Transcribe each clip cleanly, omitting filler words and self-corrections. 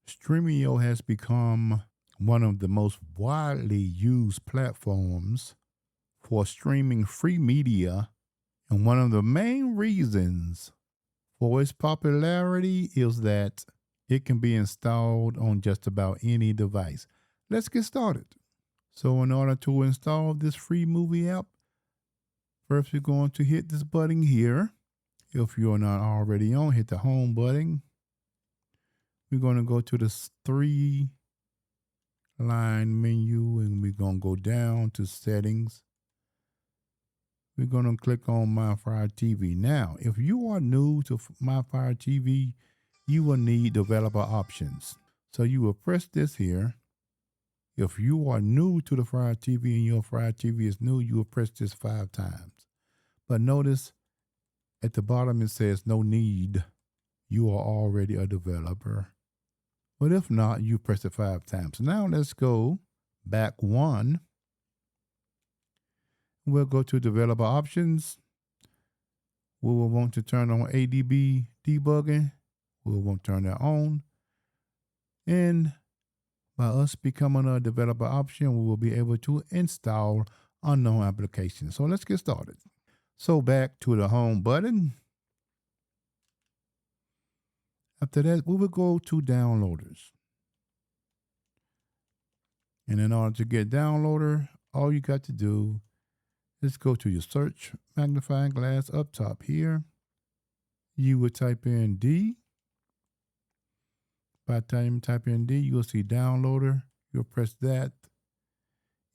Streamio has become one of the most widely used platforms for streaming free media, and one of the main reasons for its popularity is that it can be installed on just about any device. Let's get started. So, in order to install this free movie app, first we're going to hit this button here. If you're not already on, hit the home button. We're going to go to the three line menu and we're going to go down to settings. We're going to click on My Fire TV. Now, if you are new to My Fire TV, you will need developer options. So you will press this here. If you are new to the Fire TV and your Fire TV is new, you will press this 5 times. But notice at the bottom it says no need. You are already a developer. But if not, you press it 5 times. Now let's go back one. We'll go to developer options. We will want to turn on ADB debugging. We'll want to turn that on. And by us becoming a developer option, we will be able to install unknown applications. So let's get started. So back to the home button. After that, we will go to downloaders. And in order to get downloader, all you got to do is go to your search magnifying glass up top here. You would type in D. By the time you type in D, you'll see downloader. You'll press that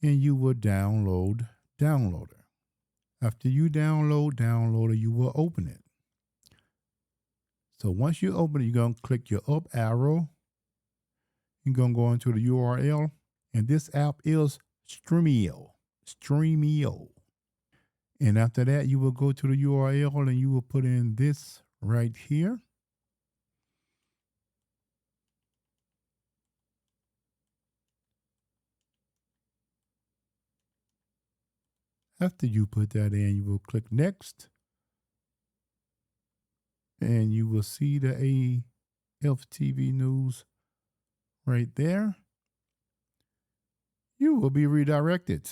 and you will download downloader. After you download downloader, you will open it. So once you open it, you're going to click your up arrow. You're going to go into the URL. And this app is Streamio. Streamio. And after that, you will go to the URL and you will put in this right here. After you put that in, you will click next. And you will see the AFTV news right there. You will be redirected.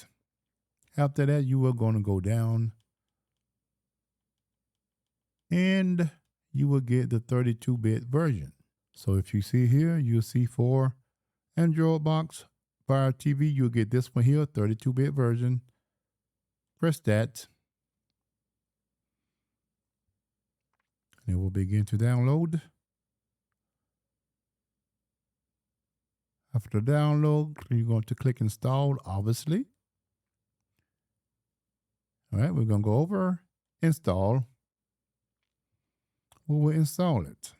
After that, you are going to go down and you will get the 32-bit version. So if you see here, you'll see for Android box, Fire TV, you'll get this one here, 32-bit version. Press that. And it will begin to download. After the download, you're going to click install, obviously. All right, we're going to go over install. We will install it.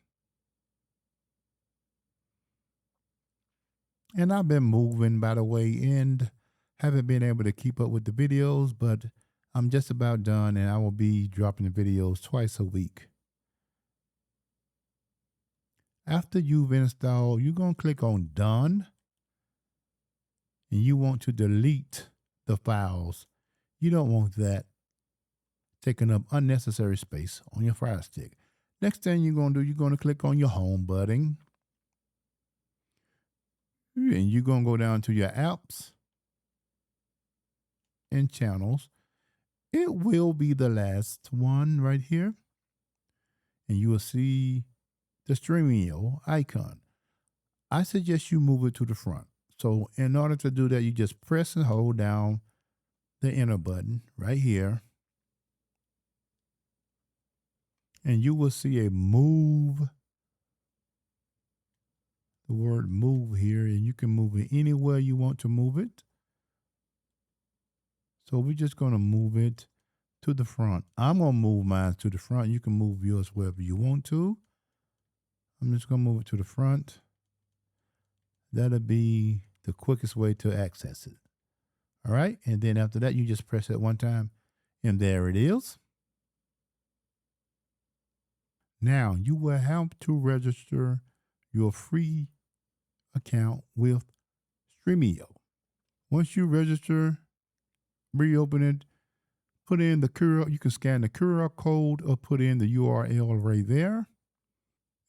And I've been moving, by the way, and haven't been able to keep up with the videos, but I'm just about done and I will be dropping the videos twice a week. After you've installed, you're going to click on done. And you want to delete the files. You don't want that taking up unnecessary space on your Firestick. Next thing you're going to do, you're going to click on your home button. And you're going to go down to your apps and channels. It will be the last one right here. And you will see the Streamio icon. I suggest you move it to the front. So in order to do that, you just press and hold down the enter button right here. And you will see a move, the word move here, and you can move it anywhere you want to move it. So we're just going to move it to the front. I'm going to move mine to the front. You can move yours wherever you want to. I'm just going to move it to the front. That'll be the quickest way to access it. All right. And then after that, you just press it one time and there it is. Now you will have to register your free account with Streamio. Once you register, reopen it, put in the QR, you can scan the QR code or put in the URL right there.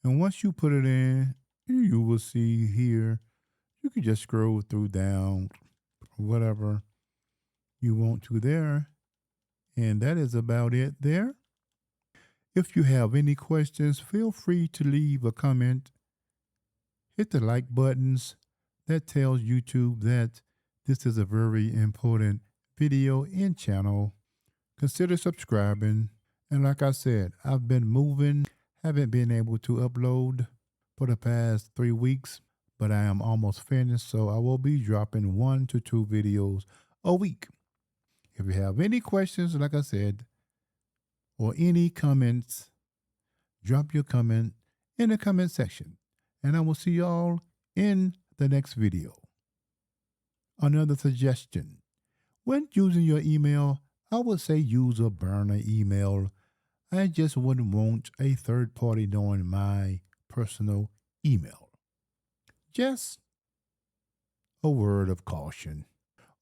And once you put it in, You will see here, you can just scroll through down, whatever you want to there. And that is about it there. If you have any questions, feel free to leave a comment. Hit the like buttons. That tells YouTube that this is a very important video and channel. Consider subscribing. And like I said, I've been moving, haven't been able to upload for the past 3 weeks, but I am almost finished, so I will be dropping 1 to 2 videos a week. If you have any questions, like I said, or any comments, drop your comment in the comment section, and I will see y'all in the next video. Another suggestion, when using your email, I would say use a burner email. I just wouldn't want a third party knowing my personal email. Just a word of caution,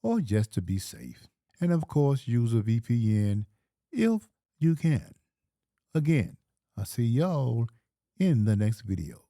or just to be safe. And of course, use a VPN if you can. Again, I'll see y'all in the next video.